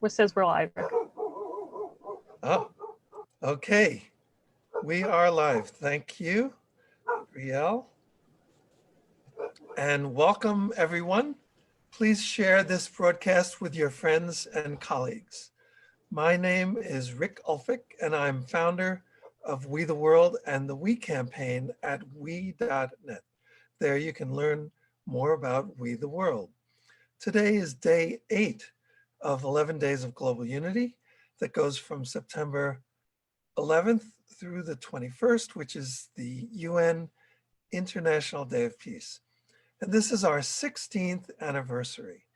What says we're live? Oh, okay. We are live. Thank you, Brielle. And welcome, everyone. Please share this broadcast with your friends and colleagues. My name is Rick Ulfik, and I'm founder of We the World and the We campaign at we.net. There you can learn more about We the World. Today is day 8 of 11 Days of Global Unity that goes from September 11th through the 21st, which is the UN International Day of Peace. And this is our 16th anniversary.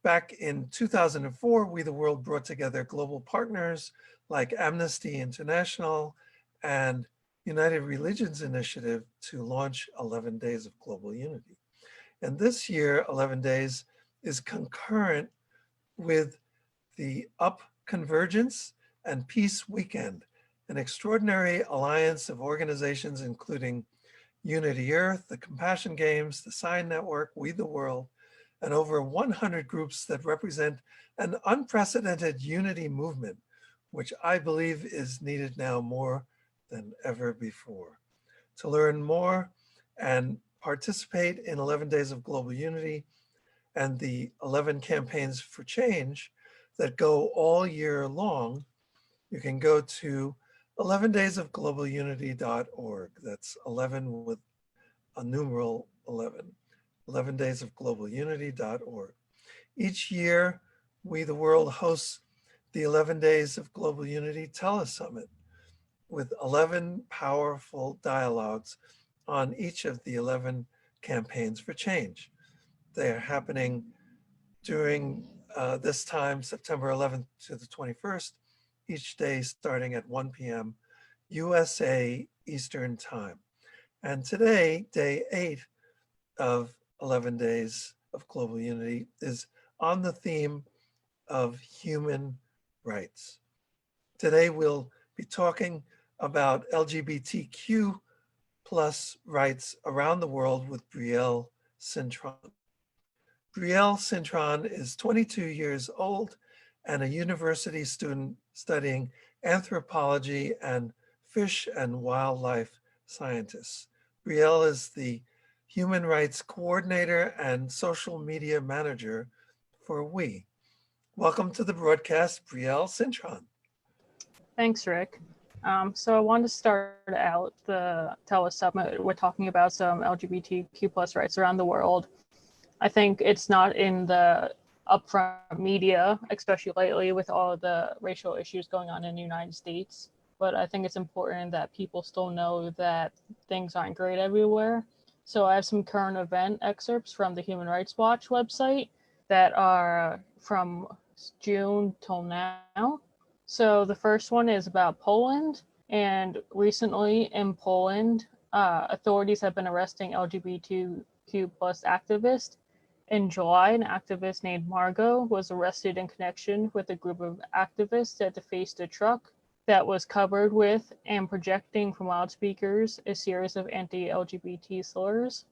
Back in 2004, We the World brought together global partners like Amnesty International and United Religions Initiative to launch 11 Days of Global Unity. And this year, 11 Days is concurrent with the Up Convergence and Peace Weekend, an extraordinary alliance of organizations including Unity Earth, the Compassion Games, the Sign Network, We the World, and over 100 groups that represent an unprecedented unity movement, which I believe is needed now more than ever before. To learn more and participate in 11 Days of Global Unity and the 11 campaigns for change that go all year long, you can go to 11daysofglobalunity.org. That's 11 with a numeral 11, 11daysofglobalunity.org. Each year, We the World hosts the 11 Days of Global Unity TeleSummit with 11 powerful dialogues on each of the 11 campaigns for change. They are happening during this time, September 11th to the 21st, each day starting at 1 p.m. USA Eastern Time. And today, day 8 of 11 Days of Global Unity is on the theme of human rights. Today, we'll be talking about LGBTQ plus rights around the world with Brielle Cintron. Brielle Cintron is 22 years old and a university student studying anthropology and fish and wildlife scientists. Brielle is the Human Rights Coordinator and Social Media Manager for We. Welcome to the broadcast, Brielle Cintron. Thanks, Rick. So I wanted to start out the TeleSummit. We're talking about some LGBTQ plus rights around the world. I think it's not in the upfront media, especially lately with all of the racial issues going on in the United States. But I think it's important that people still know that things aren't great everywhere. So I have some current event excerpts from the Human Rights Watch website that are from June till now. So the first one is about Poland. And recently in Poland, authorities have been arresting LGBTQ plus activists. In July, an activist named Margot was arrested in connection with a group of activists that defaced a truck that was covered with and projecting from loudspeakers a series of anti-LGBT slurs.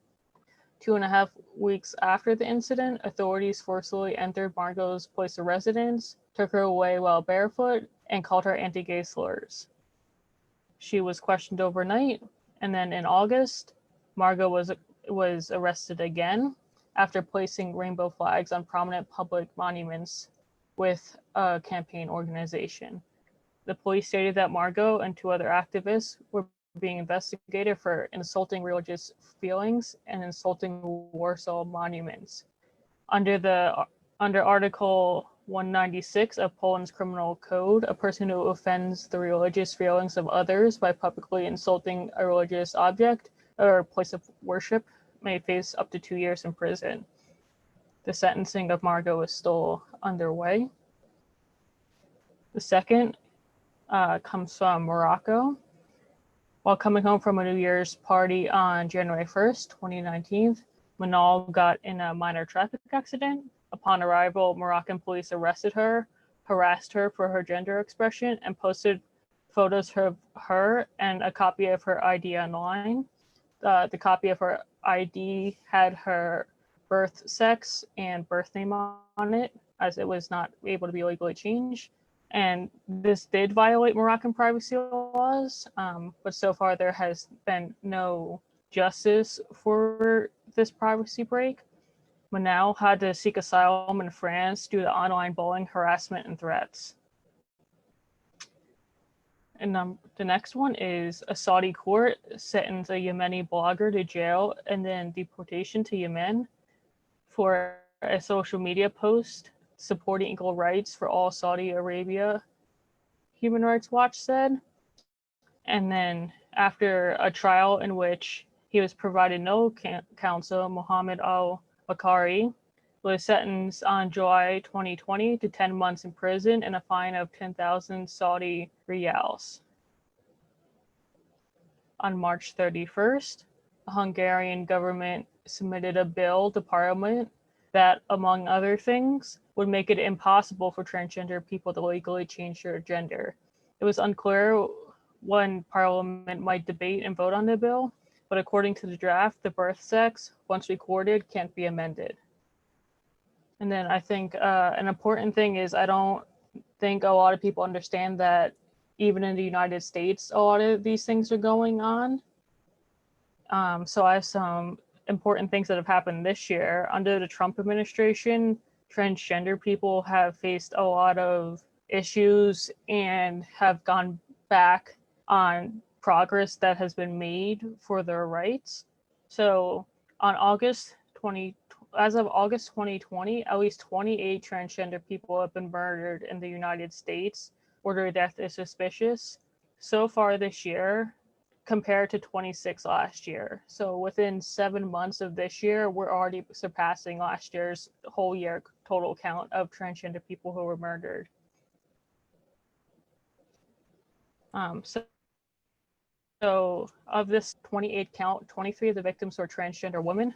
2.5 weeks after the incident, authorities forcibly entered Margot's place of residence, took her away while barefoot, and called her anti-gay slurs. She was questioned overnight, and then in August, Margot was arrested again after placing rainbow flags on prominent public monuments with a campaign organization. The police stated that Margot and 2 other activists were being investigated for insulting religious feelings and insulting Warsaw monuments. Under Article 196 of Poland's Criminal Code, a person who offends the religious feelings of others by publicly insulting a religious object or place of worship may face up to 2 years in prison. The sentencing of Margot is still underway. The second comes from Morocco. While coming home from a New Year's party on January 1st, 2019, Manal got in a minor traffic accident. Upon arrival, Moroccan police arrested her, harassed her for her gender expression, and posted photos of her and a copy of her ID online. The copy of her ID had her birth, sex, and birth name on it. as it was not able to be legally changed. And this did violate Moroccan privacy laws, but so far there has been no justice for this privacy break. Manal had to seek asylum in France due to online bullying, harassment, and threats. And the next one is a Saudi court sentenced a Yemeni blogger to jail and then deportation to Yemen for a social media post supporting equal rights for all Saudi Arabia, Human Rights Watch said. And then after a trial in which he was provided no counsel, Mohammed al-Bakari was sentenced on July 2020 to 10 months in prison and a fine of 10,000 Saudi riyals. On March 31st, the Hungarian government submitted a bill to parliament that, among other things, would make it impossible for transgender people to legally change their gender. It was unclear when parliament might debate and vote on the bill, but according to the draft, the birth sex, once recorded, can't be amended. And then I think an important thing is I don't think a lot of people understand that even in the United States, a lot of these things are going on. So I have some important things that have happened this year. Under the Trump administration, transgender people have faced a lot of issues and have gone back on progress that has been made for their rights. So on as of August 2020, at least 28 transgender people have been murdered in the United States, or their death is suspicious. So far this year, compared to 26 last year. So within 7 months of this year, we're already surpassing last year's whole year total count of transgender people who were murdered. So of this 28 count, 23 of the victims were transgender women,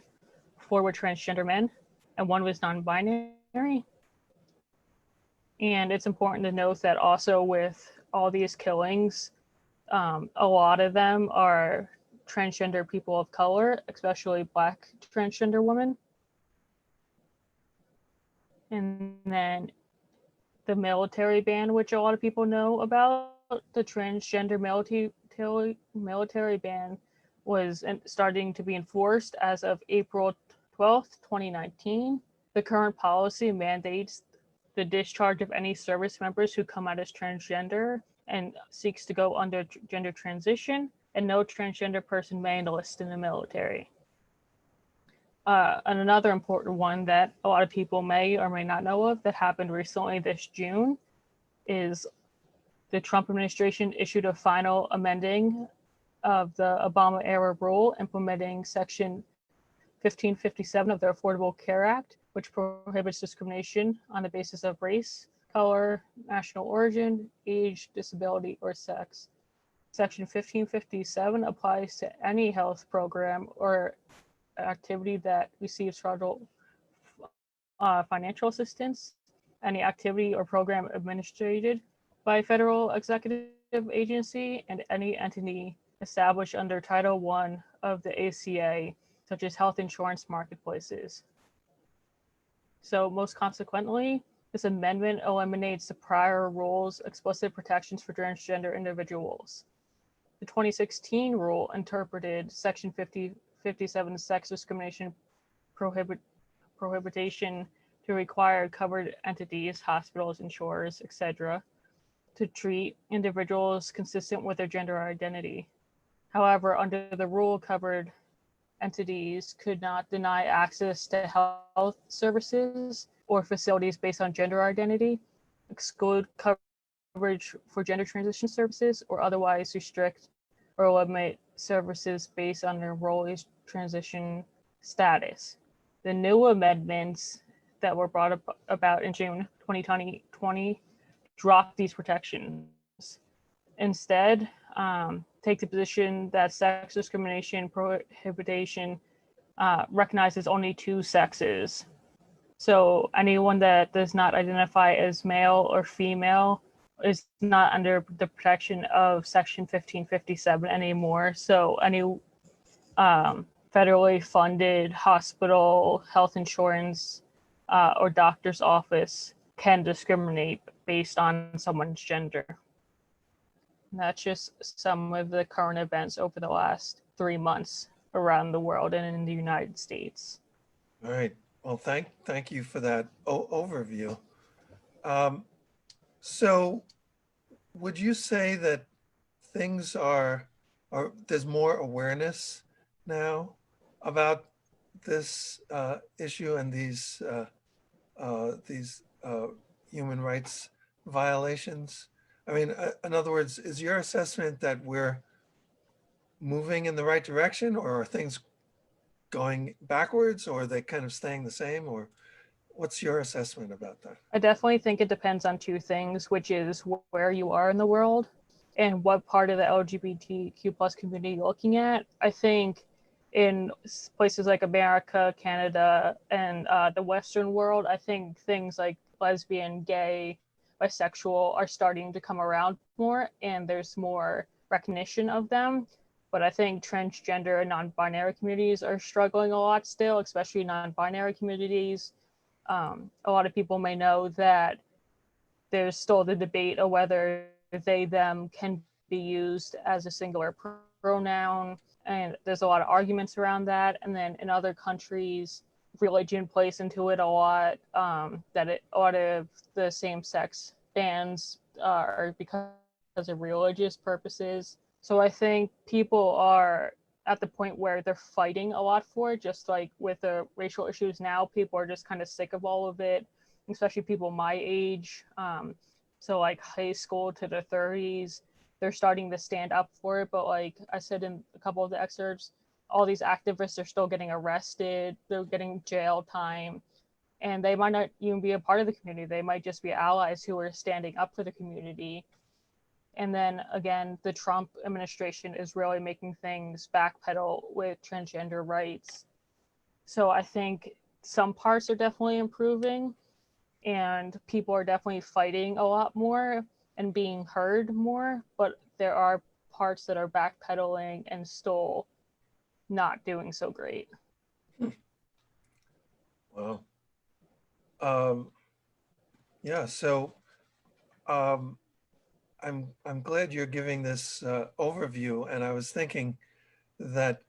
4 were transgender men, and 1 was non-binary. And it's important to note that also with all these killings, a lot of them are transgender people of color, especially Black transgender women. And then the military ban, which a lot of people know about, the transgender military ban was starting to be enforced as of April 12th, 2019. The current policy mandates the discharge of any service members who come out as transgender and seeks to go under gender transition, and no transgender person may enlist in the military. And another important one that a lot of people may or may not know of that happened recently this June is the Trump administration issued a final amending of the Obama-era rule implementing Section 1557 of the Affordable Care Act, which prohibits discrimination on the basis of race, color, national origin, age, disability, or sex. Section 1557 applies to any health program or activity that receives federal financial assistance, any activity or program administered by a federal executive agency, and any entity established under Title I of the ACA, such as health insurance marketplaces. So most consequently, this amendment eliminates the prior rule's explicit protections for transgender individuals. The 2016 rule interpreted Section 5057 sex discrimination prohibition to require covered entities, hospitals, insurers, etc., to treat individuals consistent with their gender identity. However, under the rule, covered entities could not deny access to health services or facilities based on gender identity, exclude coverage for gender transition services, or otherwise restrict or limit services based on their enrollee's transition status. The new amendments that were brought about in June 2020 drop these protections. Instead, take the position that sex discrimination prohibition recognizes only 2 sexes. So anyone that does not identify as male or female is not under the protection of Section 1557 anymore. So any federally funded hospital, health insurance, or doctor's office can discriminate based on someone's gender. And that's just some of the current events over the last 3 months around the world and in the United States. All right. Well, thank you for that overview. So would you say that things are there's more awareness now about this issue and these human rights violations? I mean, in other words, is your assessment that we're moving in the right direction, or are things going backwards, or are they kind of staying the same, or what's your assessment about that? I definitely think it depends on two things, which is where you are in the world and what part of the LGBTQ plus community you're looking at. I think in places like America, Canada, and the Western world, I think things like lesbian, gay, bisexual are starting to come around more, and there's more recognition of them. But I think transgender and non-binary communities are struggling a lot still, especially non-binary communities. A lot of people may know that there's still the debate of whether they, them can be used as a singular pronoun. And there's a lot of arguments around that. And then in other countries, religion plays into it a lot, that a lot of the same-sex bans are because of religious purposes. So I think people are at the point where they're fighting a lot for it, just like with the racial issues now, people are just kind of sick of all of it, especially people my age. So like high school to the 30s, they're starting to stand up for it. But like I said in a couple of the excerpts, all these activists are still getting arrested, they're getting jail time, and they might not even be a part of the community. They might just be allies who are standing up for the community. And then again, the Trump administration is really making things backpedal with transgender rights. So I think some parts are definitely improving, and people are definitely fighting a lot more and being heard more, but there are parts that are backpedaling and still not doing so great. Wow. Yeah, so I'm glad you're giving this overview, and I was thinking that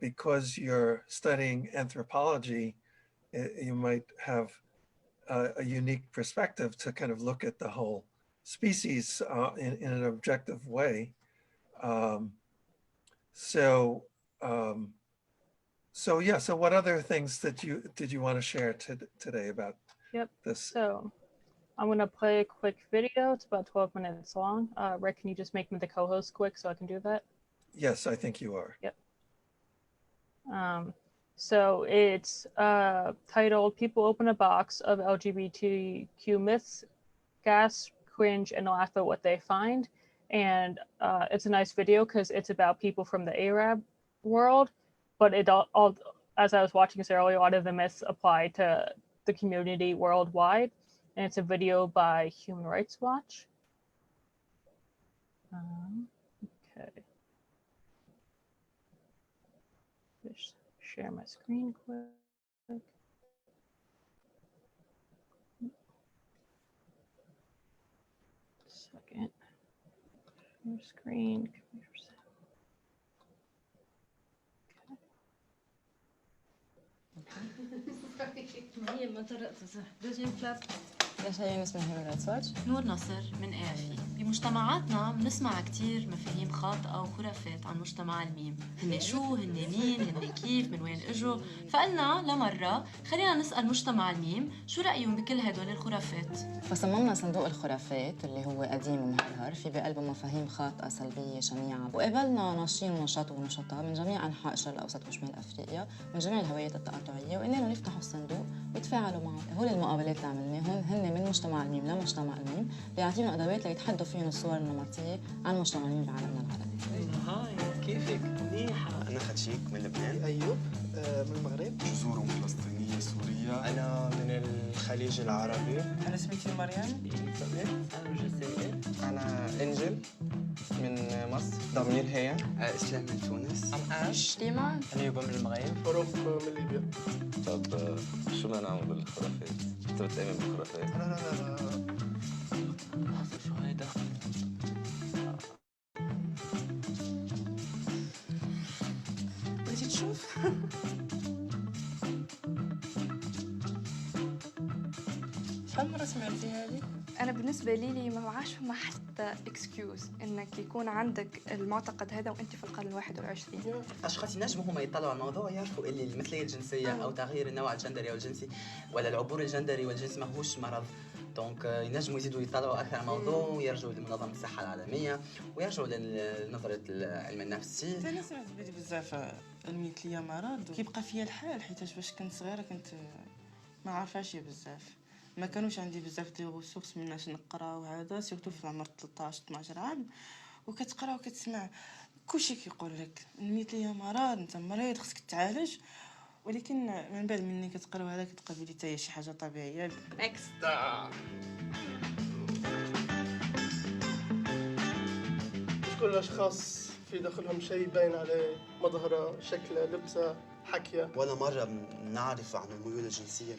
because you're studying anthropology, you might have a unique perspective to kind of look at the whole species in an objective way. So yeah, so what other things did you want to share today about this? So I'm going to play a quick video. It's about 12 minutes long. Rick, can you just make me the co-host quick so I can do that? Yes, I think you are. Yep. So it's titled People Open a Box of LGBTQ Myths, Gasp, Cringe, and Laugh at What They Find. And it's a nice video because it's about people from the Arab world, but it all, as I was watching this earlier, a lot of the myths apply to the community worldwide. And it's a video by Human Rights Watch. Okay. Just share my screen quick. Second. Your screen. هي ما طرقت صح. دوزيام كلاب. ليش هي اسمها هيومن رايتس واتش؟ نور نصر من AFI. بمجتمعاتنا بنسمع كتير مفاهيم خاطئة وخرافات عن مجتمع الميم. هن شو؟ هن مين؟ هن كيف؟ من وين اجوا؟ فقلنا لمرة خلينا نسأل مجتمع الميم شو رأيهم بكل هدول الخرافات. فصممنا صندوق الخرافات اللي هو قديم ومهرهر في بقلبه مفاهيم خاطئة سلبية شنيعة، وقابلنا ناشطين ونشاط ونشطاء من جميع أنحاء الشرق الأوسط وشمال أفريقيا من جميع الهويات التقاطعية، وقلنا لهم يفتحوا الصندوق ويتفاعلوا معه. هول المقابلات اللي عملناهم هن من مجتمع الميم لمجتمع الميم، بيعطينا أدوات ليتحدوا فيهم الصور النمطية عن مجتمع الميم بعالمنا العربي. هاي كيفك؟ منيحة. أنا خدشيك من لبنان. أيوب من المغرب. جذور فلسطينية سورية. أنا من الخليج العربي. أنا اسمي مريم. أنا من الجزائر. أنا إنجل من مصر. ضمير هي. اسلام من تونس. شليمان. أنا يوبا من المغرب. حروف من ليبيا. طب شو بدنا نعمل بالخرافات؟ انت بتآمن بالخرافات؟ لا. شو هيدا؟ بغيتي تشوف؟ شحال مرة سمعتي هذه؟ أنا بالنسبة لي ما معاش فما حتى اكسكيوز إنك يكون عندك المعتقد هذا وأنت في القرن 21. اشخاص ينجموا هم يطلعوا على الموضوع يعرفوا اللي المثليه الجنسيه او تغيير النوع الجندري او الجنسي ولا العبور الجندري والجنسي ماهوش مرض. دونك ينجموا يزيدوا يطلعوا اكثر على الموضوع ويرجعوا لمنظمه الصحه العالميه ويرجعوا لنظره العلم النفسي. انا سمعت بزاف المثليه مرض كيبقى فيا الحال حيتاش باش كنت صغيره كنت ما عارفاش بزاف ما كانوش عندي بزاف ديال الريسورس مناش نقرا وهذا سيرتو في العمر 13 12 عام وكتقرا وكتسمع كلشي كيقول لك المثليه مرض انت مريض خصك تعالج ولكن من بعد مني كتقرا هذا كتلقى بلي حتى هي شي حاجه طبيعيه. نيكست. مش كل الأشخاص في داخلهم شيء باين عليه مظهره شكله لبسه حكيه. ولا مره نعرف عن الميول الجنسيه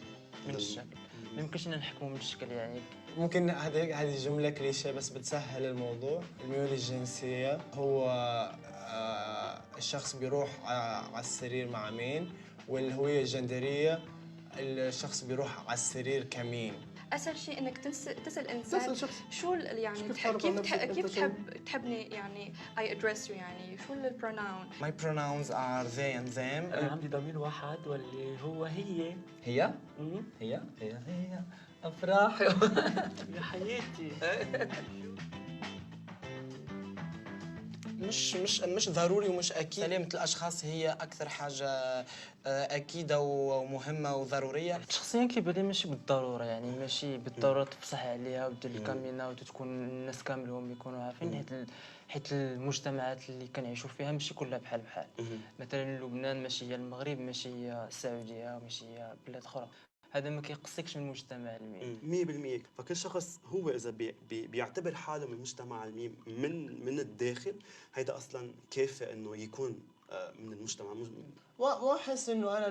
من الشكل. ما يمكنش نحكموا من الشكل يعني. ممكن هذه جملة كليشيه بس بتسهل الموضوع. الميول الجنسية هو الشخص بيروح على السرير مع مين، والهوية الجندرية الشخص بيروح على السرير كمين. أسهل شيء إنك تسأل إنسان شخص شو يعني كيف تحبني يعني I address you يعني شو البروناون. My pronouns are they and them. أنا عندي ضمير واحد واللي هو هي. هي أفراح يا حياتي. مش ضروري ومش اكيد. سلامة الاشخاص هي اكثر حاجه اكيده ومهمه وضروريه. شخصيا كيبان لي ماشي بالضروره يعني ماشي بالضروره تفصح عليها ودير الكامين اوت وتكون الناس كاملهم يكونوا عارفين حيت المجتمعات اللي كنعيشوا فيها ماشي كلها بحال مثلا لبنان ماشي هي المغرب ماشي هي السعوديه ماشي هي بلاد اخرى. هذا ما كيقصكش من المجتمع الميم 100%. فكل شخص هو اذا بيعتبر حاله من المجتمع الميم من الداخل هيدا اصلا كافي انه يكون من المجتمع. ما احس انه انا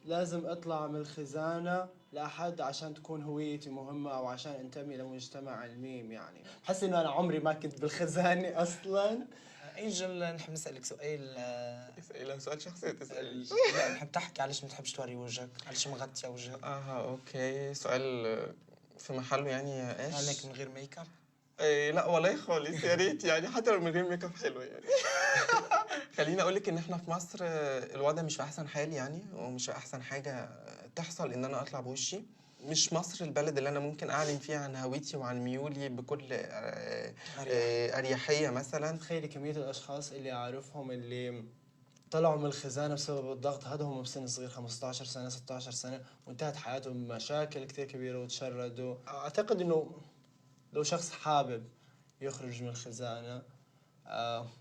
لازم اطلع من الخزانه لاحد عشان تكون هويتي مهمه او عشان انتمي لمجتمع الميم. يعني بحس انه انا عمري ما كنت بالخزانه اصلا. انجل نحب نسالك سؤال. اسئله سؤال شخصي تسالني؟ لا نحب تحكي علاش ما تحبش توري وجهك، علاش مغطيه وجهك. اوكي سؤال في محله يعني ايش؟ عليك من غير ميك اب؟ لا والله خالص يا ريت يعني حتى لو من غير ميك اب حلو يعني. خليني اقول لك ان احنا في مصر الوضع مش في احسن حال يعني ومش احسن حاجه تحصل ان انا اطلع بوشي. مش مصر البلد اللي انا ممكن اعلن فيها عن هويتي وعن ميولي بكل اريحيه. مثلا تخيلي كميه الاشخاص اللي اعرفهم اللي طلعوا من الخزانه بسبب الضغط هذا هم بسن صغير 15 سنه 16 سنه وانتهت حياتهم بمشاكل كثير كبيره وتشردوا. اعتقد انه لو شخص حابب يخرج من الخزانه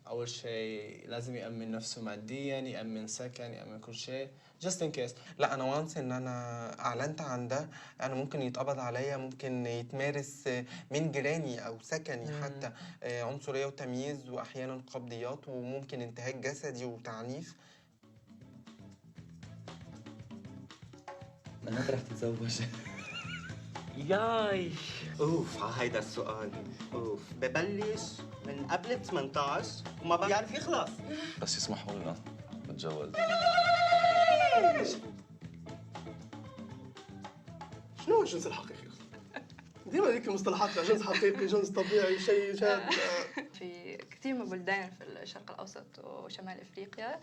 اول شيء لازم يامن نفسه ماديا، يامن سكن، يامن كل شيء just in case. لا انا وانس ان انا اعلنت عن ده انا ممكن يتقبض عليا، ممكن يتمارس من جيراني او سكني حتى عنصريه وتمييز واحيانا قبضيات وممكن انتهاك جسدي وتعنيف. انا رح تتزوج. ياي اوف على هيدا السؤال. اوف ببلش من قبل 18 وما بيعرف يخلص. بس يسمحوا لنا نتجوز. شنو هو الجنس الحقيقي؟ ديما هذيك المصطلحات جنس حقيقي جنس طبيعي شيء جاد. في كثير من بلدان في الشرق الأوسط وشمال إفريقيا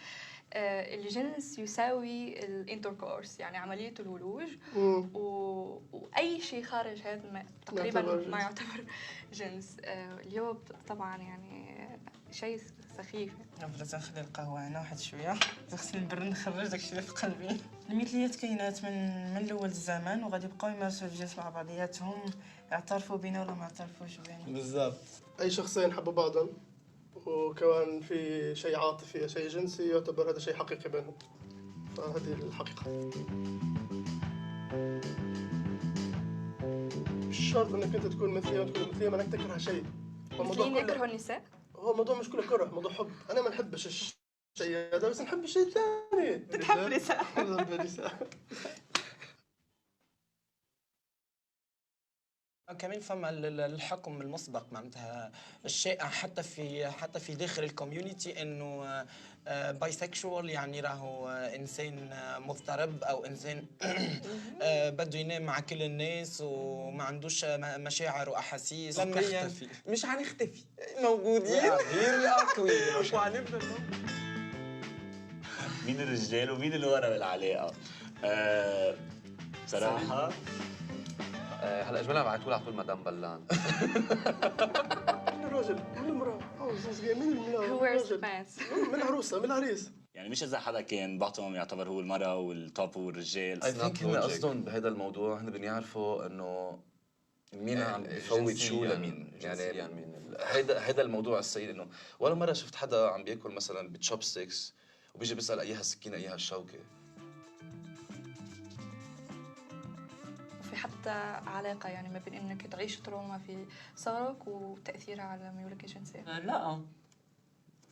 الجنس يساوي الانتركورس يعني عملية الولوج وأي شيء خارج هذا تقريبا ما يعتبر جنس. اليوم طبعا يعني شيء سخيف. بغيت نخلي القهوه هنا واحد شويه خصني نبرد نخرج داكشي اللي في قلبي. المثليات كاينات من الاول الزمان وغادي يبقاو يمارسوا الجنس مع بعضياتهم يعترفوا بينا ولا ما يعترفوش بينا. بالضبط. اي شخصين حبوا بعضهم وكمان في شيء عاطفي شيء جنسي يعتبر هذا شيء حقيقي بينهم. فهذه الحقيقه. مش شرط انك انت تكون مثليه وتكون مثليه ما انك تكره شيء. المثليين يكرهوا النساء؟ هو الموضوع مش كله كره، موضوع حب. انا ما نحبش الشيء هذا بس نحب الشيء الثاني. تحب النساء. نحب النساء. كمان فما الحكم المسبق معناتها الشائع حتى في داخل الكوميونتي انه بايسكشوال يعني راهو انسان مضطرب او انسان بده ينام مع كل الناس وما عندوش مشاعر واحاسيس. نختفي. مش هنختفي، موجودين وهنفضل مين الرجال ومين اللي ورا بالعلاقه؟ بصراحه هلا اجمالا بعتوا على طول مدام بلان. من الراجل من المراه مين Who wears the pants؟ من العروسه من العريس. يعني مش اذا حدا كان بعضهم يعتبر هو المراه والتوب هو الرجال. اي ثينك هن قصدهم بهذا الموضوع هن بدهم يعرفوا انه مين عم بفوت شو لمين. يعني هيدا الموضوع السيء انه ولا مره شفت حدا عم بياكل مثلا بتشوب ستيكس وبيجي بيسال ايها السكينه ايها الشوكه. وفي حتى علاقة يعني ما بين إنك تعيش تروما في صغرك وتأثيرها على ميولك الجنسية. لا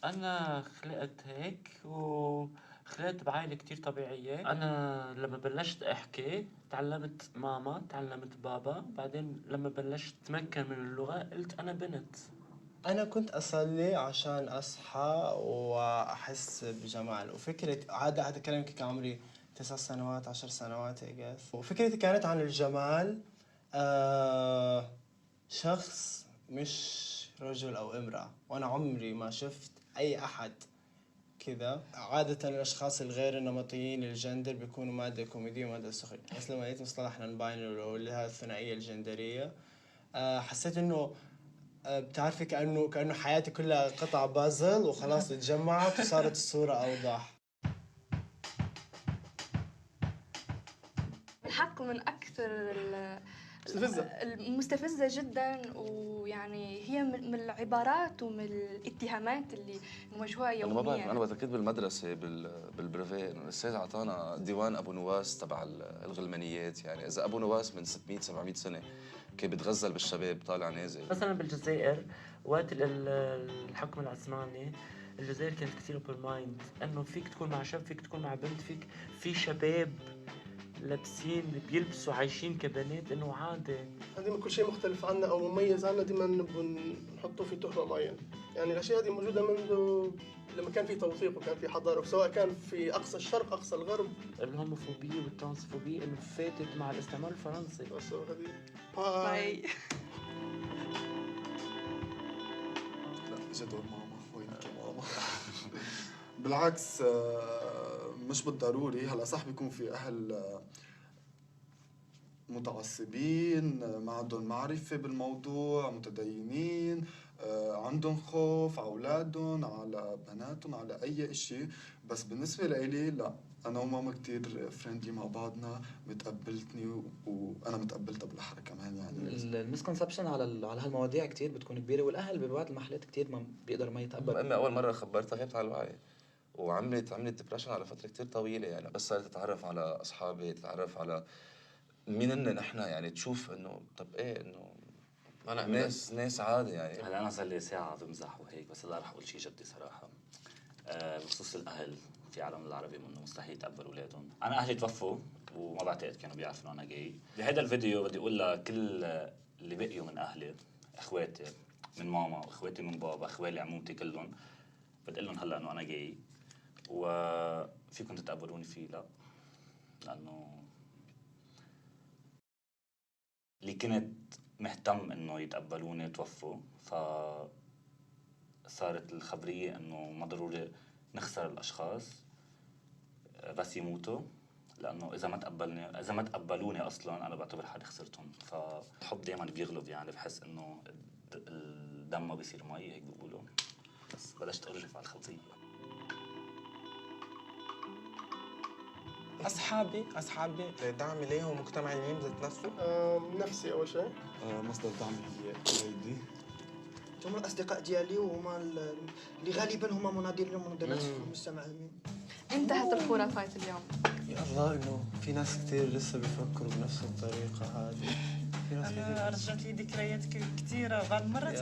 أنا خلقت هيك وخلقت بعائلة كتير طبيعية. أنا لما بلشت أحكي تعلمت ماما تعلمت بابا، بعدين لما بلشت أتمكن من اللغة قلت أنا بنت. أنا كنت أصلي عشان أصحى وأحس بجمال، وفكرة هذا كلام كان عمري 9 سنوات 10 سنوات هيك. وفكرتي كانت عن الجمال شخص مش رجل أو امرأة، وأنا عمري ما شفت أي أحد كذا. عادة الأشخاص الغير النمطيين للجندر بيكونوا مادة كوميدية ومادة سخرية، بس لما لقيت مصطلح نون باينري واللي هي الثنائية الجندرية حسيت إنه بتعرفي كأنه حياتي كلها قطع بازل وخلاص اتجمعت وصارت الصورة أوضح. الحق من أكثر المستفزة جدا، ويعني هي من العبارات ومن الاتهامات اللي نواجهها يوميا. انا بتذكر بالمدرسه بالبريفي انه الاستاذ اعطانا ديوان ابو نواس تبع الغلمانيات. يعني اذا ابو نواس من 600 700 سنه كان بيتغزل بالشباب طالع نازل. مثلا بالجزائر وقت الحكم العثماني الجزائر كانت كثير اوبن مايند، انه فيك تكون مع شاب فيك تكون مع بنت، في شباب لابسين بيلبسوا عايشين كبنات، انه عادي. ديما كل شيء مختلف عنا او مميز عنا ديما نحطه في تهمه معينه. يعني الاشياء هذه موجوده منذ لما كان في توثيق وكان في حضاره، سواء كان في اقصى الشرق اقصى الغرب. الهوموفوبيا والترانسفوبيا انه فاتت مع الاستعمار الفرنسي. بس هذه باي. لا جدول ماما وينك يا ماما. بالعكس مش بالضروري. هلا صح بيكون في اهل متعصبين ما عندهم معرفة بالموضوع، متدينين عندهم خوف على أولادهم على بناتهم على أي إشي. بس بالنسبة لإلي لا، أنا وماما كتير فريندلي مع بعضنا، متقبلتني وأنا متقبلتها بالأحرى كمان. يعني المسكونسبشن على هالمواضيع كتير بتكون كبيرة، والأهل ببعض المحلات كتير ما بيقدروا ما يتقبلوا. أمي أول مرة خبرتها غابت على الوعي وعملت ديبرشن على فترة كتير طويلة. يعني بس صارت تتعرف على أصحابي، تتعرف على مين نحن. يعني تشوف إنه طب إيه إنه أنا ناس عادي. يعني هلا انا صار لي ساعه بمزح وهيك، بس هلا رح اقول شيء جدي صراحه. بخصوص الاهل في عالم العربي منه مستحيل يتقبل اولادهم. انا اهلي توفوا وما بعتقد كانوا بيعرفوا انه انا جاي. بهذا الفيديو بدي اقول لكل اللي بقيوا من اهلي، اخواتي من ماما واخواتي من بابا، اخوالي عمومتي كلهم، بدي اقول لهم هلا انه انا جاي وفيكم تتقبلوني فيه. لا، لانه اللي كنت مهتم انه يتقبلوني توفوا، فصارت الخبريه انه ما ضروري نخسر الاشخاص بس يموتوا، لانه اذا ما تقبلوني اصلا انا بعتبر حالي خسرتهم. فالحب دائما بيغلب. يعني بحس انه الدم ما بيصير مي هيك بيقولوا، بس بلشت ارجف على الخلطيه. أصحابي دعم ليه ومجتمع الميم ذات نفسه؟ نفسي أول شيء. مصدر دعم هي والدي. هم الأصدقاء ديالي وهما اللي غالبا هما مناضلين ومناضلات في المجتمع الميم. انتهت الخرافات اليوم. يا الله إنه في ناس كتير لسه بيفكروا بنفس الطريقة هذه. أنا رجعت لي ذكريات كتير كنديرها بعض المرات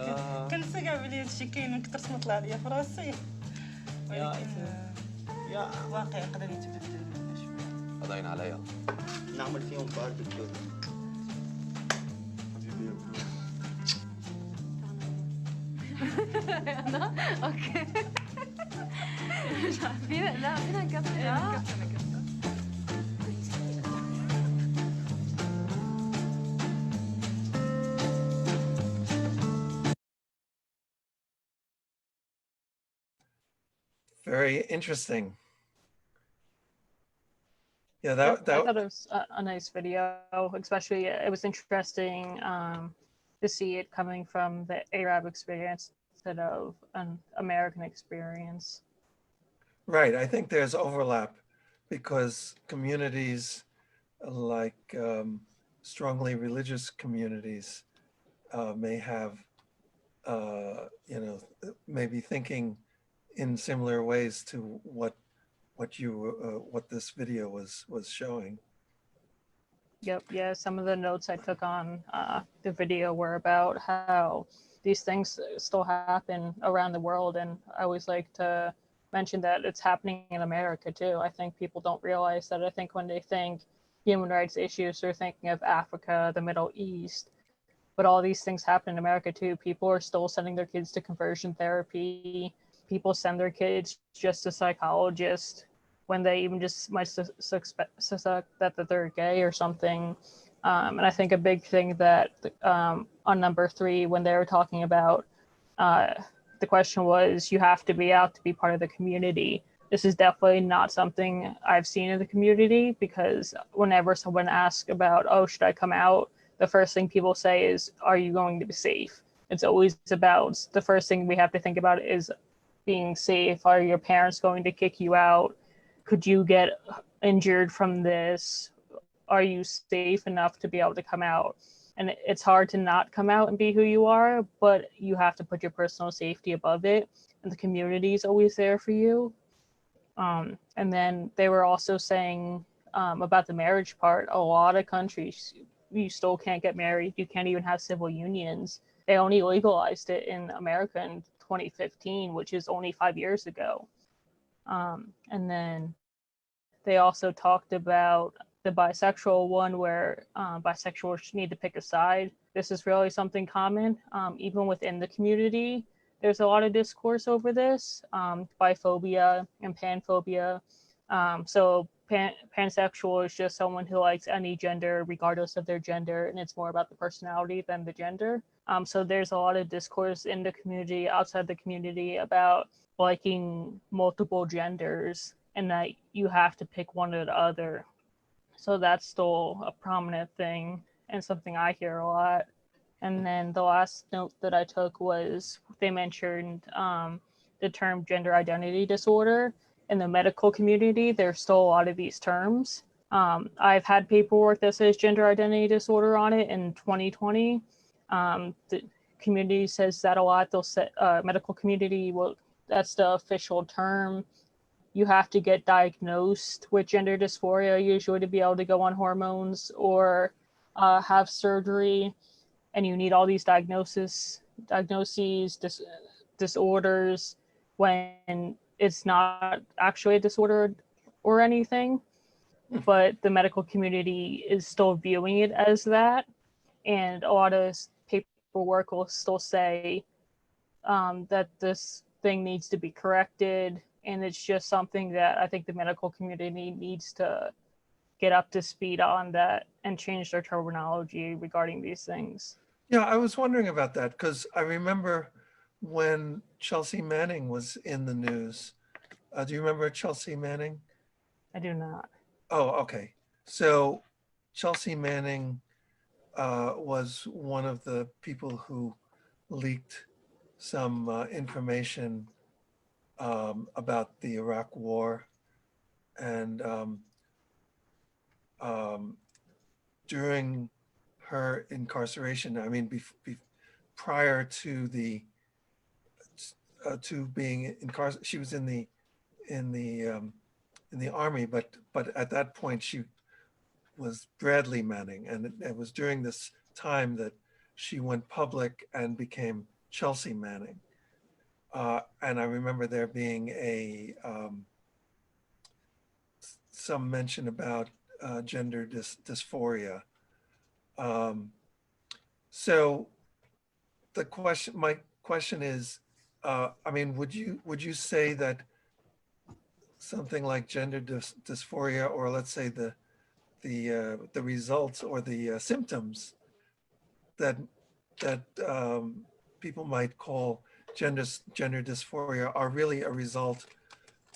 كنسى كاع بلي هادشي كاين من كثرت ما طلع ليا في راسي ولكن واقع يقدر يتبدل شويه قضاين عليا نعمل فيهم باربيكيو انا اوكي فينا لا فينا نكمل Very interesting. Yeah, I thought it was a nice video, especially it was interesting to see it coming from the Arab experience instead of an American experience. Right. I think there's overlap because communities like strongly religious communities may have, maybe thinking in similar ways to what this video was showing. Yep. Yeah. Some of the notes I took on the video were about how these things still happen around the world. And I always like to mention that it's happening in America too. I think people don't realize that. I think when they think human rights issues, they're thinking of Africa, the Middle East, but all these things happen in America too. People are still sending their kids to conversion therapy. People send their kids just to psychologists when they even just might suspect that they're gay or something. And I think a big thing that on number 3, when they were talking about, the question was, you have to be out to be part of the community. This is definitely not something I've seen in the community, because whenever someone asks about, oh, should I come out? The first thing people say is, are you going to be safe? It's always about, the first thing we have to think about is being safe. Are your parents going to kick you out? Could you get injured from this? Are you safe enough to be able to come out? And it's hard to not come out and be who you are, but you have to put your personal safety above it. And the community is always there for you. And then they were also saying about the marriage part, a lot of countries, you still can't get married. You can't even have civil unions. They only legalized it in America in 2015, which is only 5 years ago. And then they also talked about the bisexual one, where bisexuals need to pick a side. This is really something common, even within the community. There's a lot of discourse over this, biphobia and panphobia. So pansexual is just someone who likes any gender regardless of their gender, and it's more about the personality than the gender. So there's a lot of discourse in the community, outside the community, about liking multiple genders and that you have to pick one or the other. So that's still a prominent thing and something I hear a lot. And then the last note that I took was they mentioned the term gender identity disorder. In the medical community, there's still a lot of these terms. I've had paperwork that says gender identity disorder on it in 2020. The community says that a lot. They'll say medical community, well, that's the official term. You have to get diagnosed with gender dysphoria usually to be able to go on hormones or have surgery, and you need all these diagnoses, disorders, when it's not actually a disorder or anything. But the medical community is still viewing it as that, and a lot of paperwork will still say that this thing needs to be corrected, and it's just something that I think the medical community needs to get up to speed on that and change their terminology regarding these things. Yeah, I was wondering about that because I remember when Chelsea Manning was in the news. Do you remember Chelsea Manning? I do not. Oh, okay. So Chelsea Manning was one of the people who leaked some information about the Iraq War. And during her incarceration, I mean, prior to the to being incarcerated, she was in the army, but at that point she was Bradley Manning, and it was during this time that she went public and became Chelsea Manning. And I remember there being some mention about gender dysphoria. So my question is, I mean, would you say that something like gender dysphoria, or let's say the results or the symptoms that people might call gender dysphoria are really a result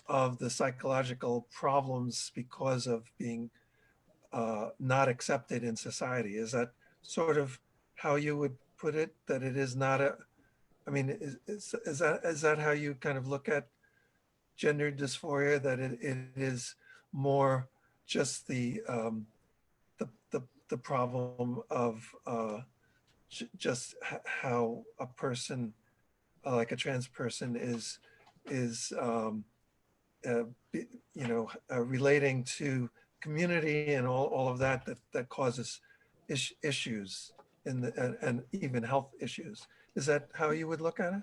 of the psychological problems because of being not accepted in society? Is that sort of how you would put it? That it is not a, I mean, is that how you kind of look at gender dysphoria? That it is more just the problem of just how a person, like a trans person, is relating to community and all of that causes issues and even health issues. Is that how you would look at it?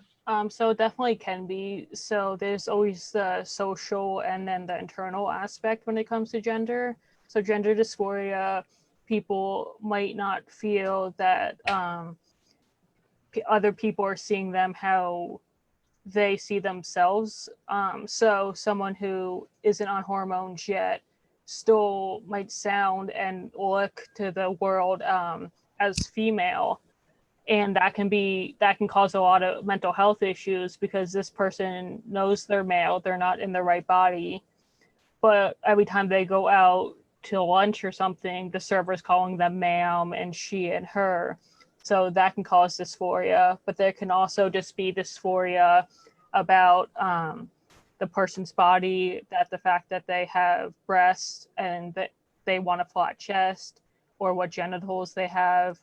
So it definitely can be. So there's always the social and then the internal aspect when it comes to gender. So gender dysphoria, people might not feel that other people are seeing them how they see themselves. So someone who isn't on hormones yet still might sound and look to the world as female, and that can cause a lot of mental health issues because this person knows they're male, they're not in the right body, but every time they go out to lunch or something, the server's calling them ma'am and she and her. So that can cause dysphoria, but there can also just be dysphoria about the person's body, that the fact that they have breasts and that they want a flat chest, or what genitals they have.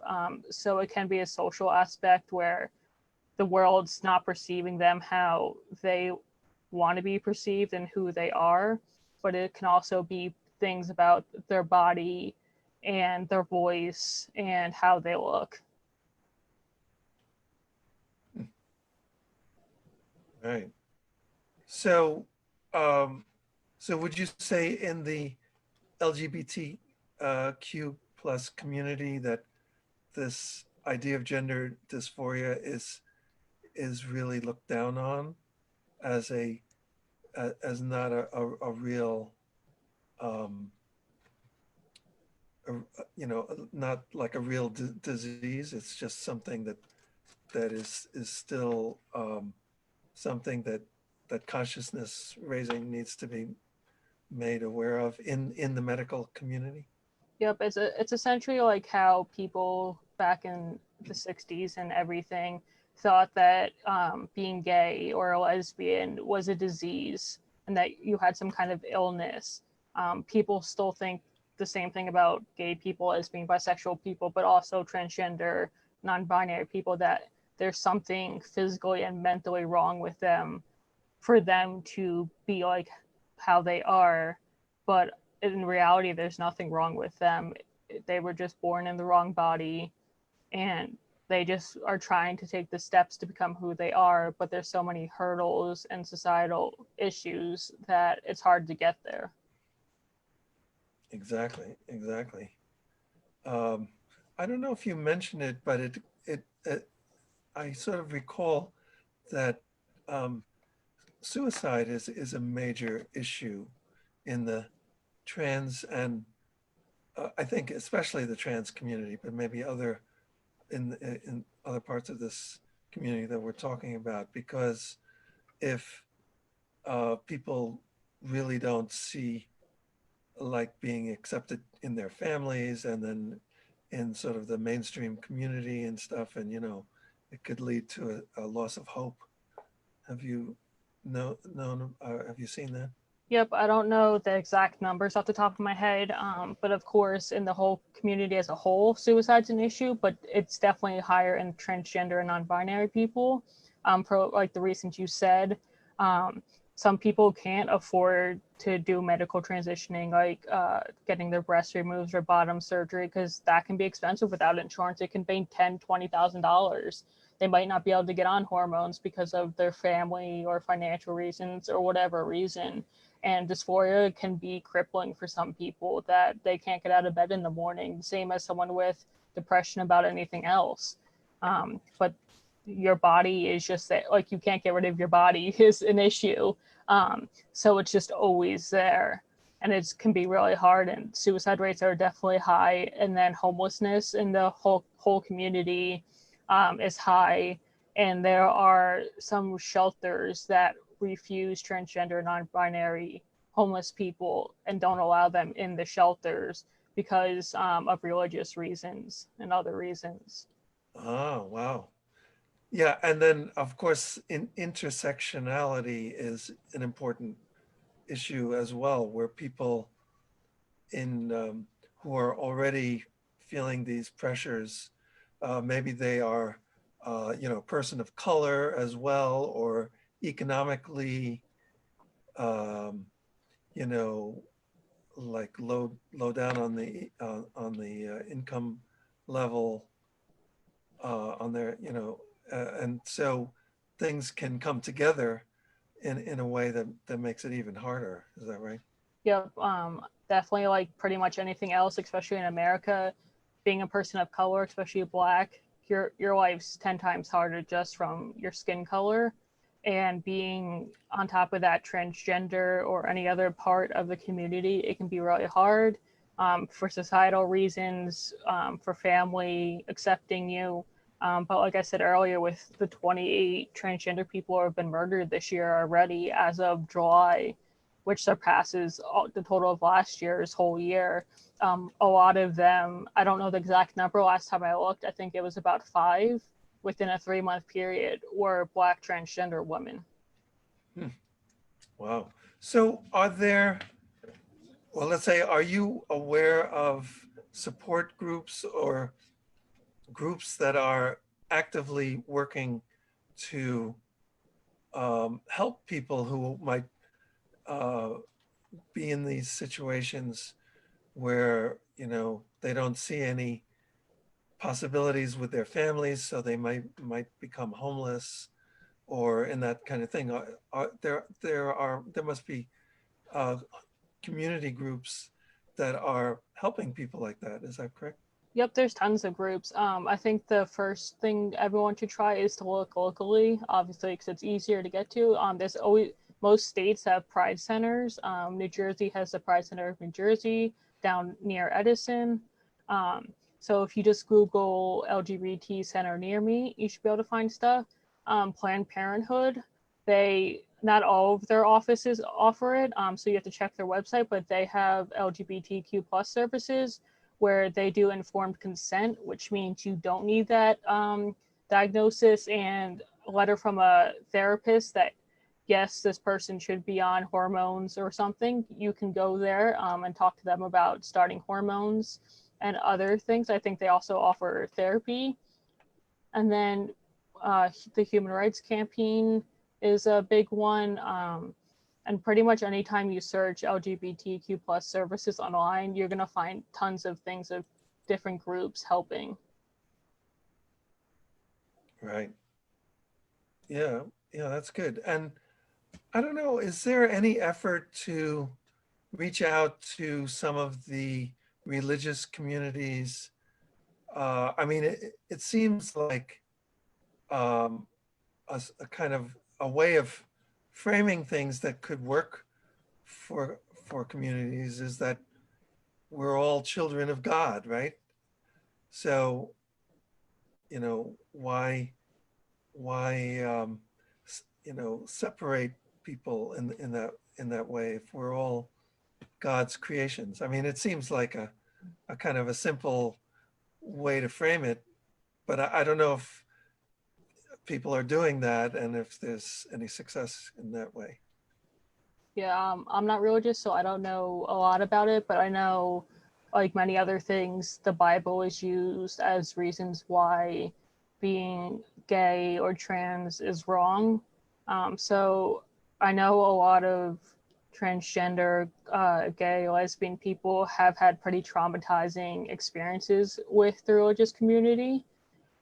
So it can be a social aspect where the world's not perceiving them how they want to be perceived and who they are, but it can also be things about their body and their voice and how they look. Right. So, so would you say in the LGBTQ plus community that this idea of gender dysphoria is really looked down on as not a real not like a real disease? It's just something that is still something that consciousness raising needs to be made aware of in the medical community. Yep, it's essentially like how people back in the 60s and everything thought that being gay or a lesbian was a disease and that you had some kind of illness. People still think the same thing about gay people as being bisexual people, but also transgender, non-binary people, that there's something physically and mentally wrong with them for them to be like how they are. But in reality, there's nothing wrong with them. They were just born in the wrong body, and they just are trying to take the steps to become who they are. But there's so many hurdles and societal issues that it's hard to get there. Exactly. I don't know if you mentioned it, but I sort of recall that suicide is a major issue in the trans and I think especially the trans community, but maybe in other parts of this community that we're talking about, because if people really don't see like being accepted in their families and then in sort of the mainstream community and stuff, and it could lead to a loss of hope. Have you have you seen that? Yep, I don't know the exact numbers off the top of my head, but of course, in the whole community as a whole, suicide's an issue, but it's definitely higher in transgender and non-binary people, for like the reasons you said. some people can't afford to do medical transitioning, like getting their breast removed or bottom surgery, because that can be expensive without insurance. It can be $10,000-$20,000. They might not be able to get on hormones because of their family or financial reasons or whatever reason. And dysphoria can be crippling for some people, that they can't get out of bed in the morning, same as someone with depression about anything else. But your body is just that, like, you can't get rid of your body is an issue. So it's just always there, and it can be really hard, and suicide rates are definitely high, and then homelessness in the whole community is high, and there are some shelters that refuse transgender, non-binary homeless people and don't allow them in the shelters because of religious reasons and other reasons. Oh, wow. Yeah, and then of course, intersectionality is an important issue as well, where people who are already feeling these pressures, maybe they are, a person of color as well, or economically, you know, like low down on the income level, on their, and so things can come together in a way that makes it even harder. Is that right? Yep, definitely, like pretty much anything else, especially in America, being a person of color, especially Black, your life's 10 times harder just from your skin color. And being on top of that transgender or any other part of the community, it can be really hard for societal reasons, for family accepting you. But like I said earlier, with the 28 transgender people who have been murdered this year already as of July, which surpasses the total of last year's whole year. A lot of them, I don't know the exact number, last time I looked, I think it was about 5 within a 3-month period, were Black transgender women. Wow. So are there, well, let's say, are you aware of support groups or groups that are actively working to help people who might be in these situations where, they don't see any possibilities with their families, so they might become homeless, or in that kind of thing? There must be community groups that are helping people like that. Is that correct? Yep, there's tons of groups. I think the first thing everyone should try is to look locally, obviously, because it's easier to get to. There's always, most states have pride centers. New Jersey has the Pride Center of New Jersey down near Edison. So if you just Google LGBT center near me, you should be able to find stuff. Planned Parenthood, not all of their offices offer it, so you have to check their website, but they have LGBTQ plus services where they do informed consent, which means you don't need that diagnosis and a letter from a therapist that, yes, this person should be on hormones or something. You can go there and talk to them about starting hormones and other things. I think they also offer therapy. And then the Human Rights Campaign is a big one. And pretty much anytime you search LGBTQ plus services online, you're going to find tons of things of different groups helping. Right. Yeah, that's good. And I don't know, is there any effort to reach out to some of the religious communities? I mean, it seems like a kind of a way of framing things that could work for communities is that we're all children of God, right? So, why separate people in that way if we're all God's creations? I mean, it seems like a kind of a simple way to frame it, but I don't know if people are doing that and if there's any success in that way. Yeah, I'm not religious, so I don't know a lot about it, but I know, like many other things, the Bible is used as reasons why being gay or trans is wrong. So I know a lot of transgender, gay, lesbian people have had pretty traumatizing experiences with the religious community,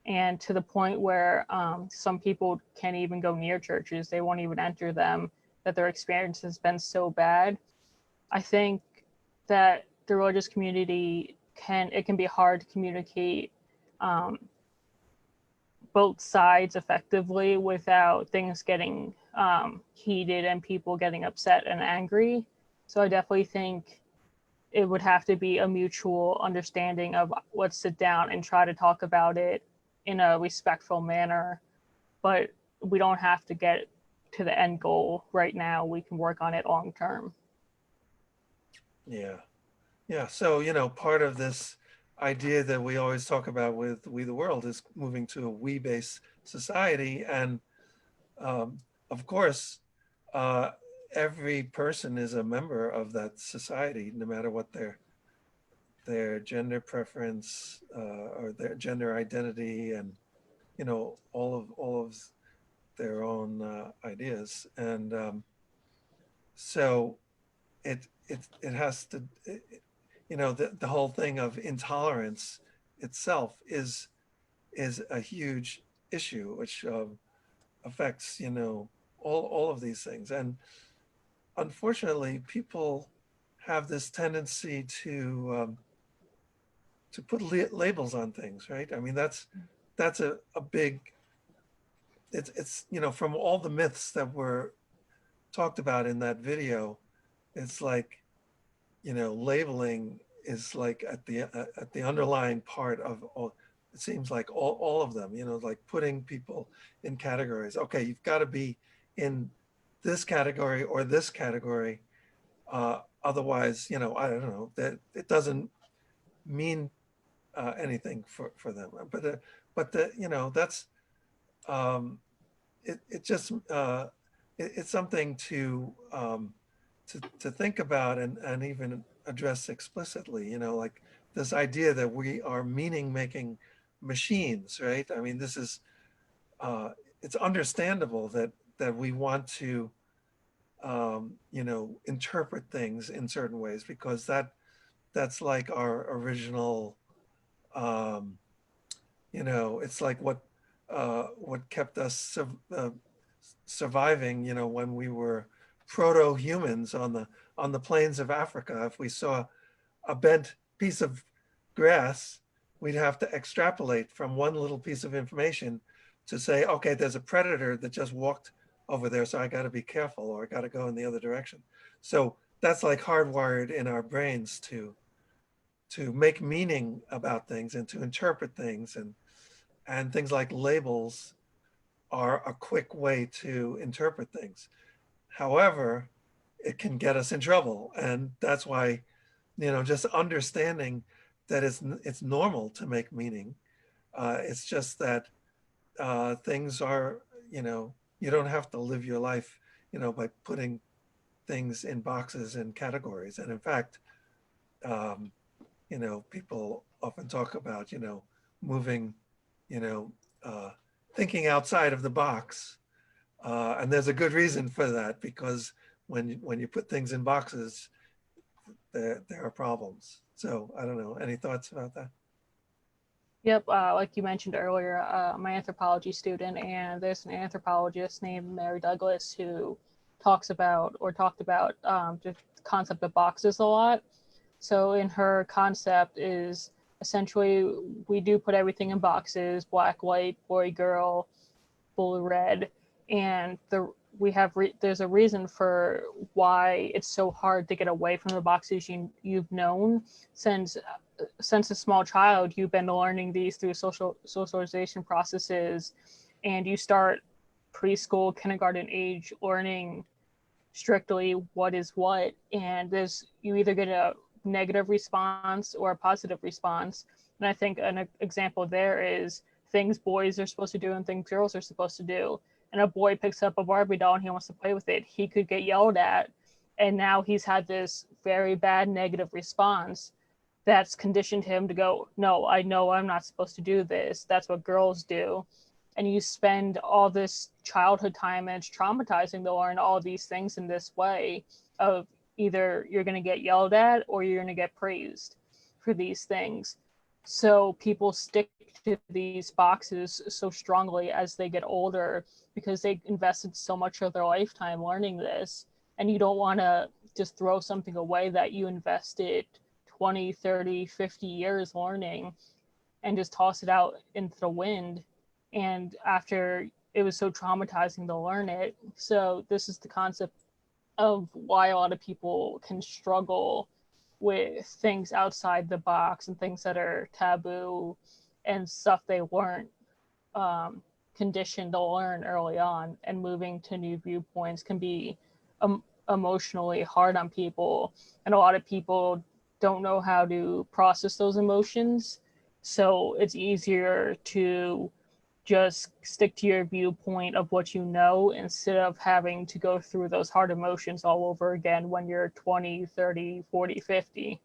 and to the point where some people can't even go near churches. They won't even enter them, that their experience has been so bad. I think that the religious community can be hard to communicate um, both sides effectively without things getting heated and people getting upset and angry. So I definitely think it would have to be a mutual understanding of let's sit down and try to talk about it in a respectful manner, but we don't have to get to the end goal right now. We can work on it long term. Yeah. Yeah. So, you know, part of this idea that we always talk about with We the World is moving to a we-based society. And of course, uh, every person is a member of that society, no matter what their gender preference or their gender identity, and you know all of their own ideas. And so it has to, you know, the whole thing of intolerance itself is a huge issue, which affects, you know, all of these things. And unfortunately, people have this tendency to put labels on things, right? I mean, that's a big, it's, you know, from all the myths that were talked about in that video, it's like, you know, labeling is like at the underlying part of all. It seems like all of them, you know, like putting people in categories. Okay, you've got to be in this category or this category. Otherwise, you know, I don't know, that it doesn't mean anything for them. But the, you know, that's it just it's something to think about and even address explicitly. You know, like this idea that we are meaning making machines, right? I mean, this is it's understandable that we want to you know, interpret things in certain ways, because that's like our original you know, it's like what kept us surviving, you know, when we were proto-humans on the plains of Africa. If we saw a bent piece of grass, we'd have to extrapolate from one little piece of information to say, okay, there's a predator that just walked over there, so I got to be careful, or I got to go in the other direction. So that's like hardwired in our brains to make meaning about things and to interpret things, and things like labels are a quick way to interpret things. However, it can get us in trouble, and that's why, you know, just understanding that it's normal to make meaning. It's just that things are, you know, you don't have to live your life, you know, by putting things in boxes and categories. And in fact, um, you know, people often talk about, you know, moving, you know, thinking outside of the box. And there's a good reason for that, because when you put things in boxes, there are problems. So I don't know. Any thoughts about that? Yep, like you mentioned earlier, I'm an anthropology student, and there's an anthropologist named Mary Douglas who talked about the concept of boxes a lot. So in her concept is essentially we do put everything in boxes: black, white, boy, girl, blue, red, and there's a reason for why it's so hard to get away from the boxes you've known since a small child. You've been learning these through socialization processes, and you start preschool, kindergarten age learning strictly what is what, and you either get a negative response or a positive response. And I think an example there is things boys are supposed to do and things girls are supposed to do. And a boy picks up a Barbie doll and he wants to play with it, he could get yelled at, and now he's had this very bad negative response that's conditioned him to go, no, I know I'm not supposed to do this, that's what girls do. and you spend all this childhood time and it's traumatizing to learn all these things in this way of either you're going to get yelled at or you're going to get praised for these things. So people stick to these boxes so strongly as they get older because they invested so much of their lifetime learning this, and you don't want to just throw something away that you invested 20, 30, 50 years learning and just toss it out into the wind. And after it was so traumatizing to learn it. So this is the concept of why a lot of people can struggle with things outside the box and things that are taboo and stuff they weren't conditioned to learn early on, and moving to new viewpoints can be emotionally hard on people, and a lot of people don't know how to process those emotions, so it's easier to just stick to your viewpoint of what you know instead of having to go through those hard emotions all over again when you're 20, 30, 40, 50.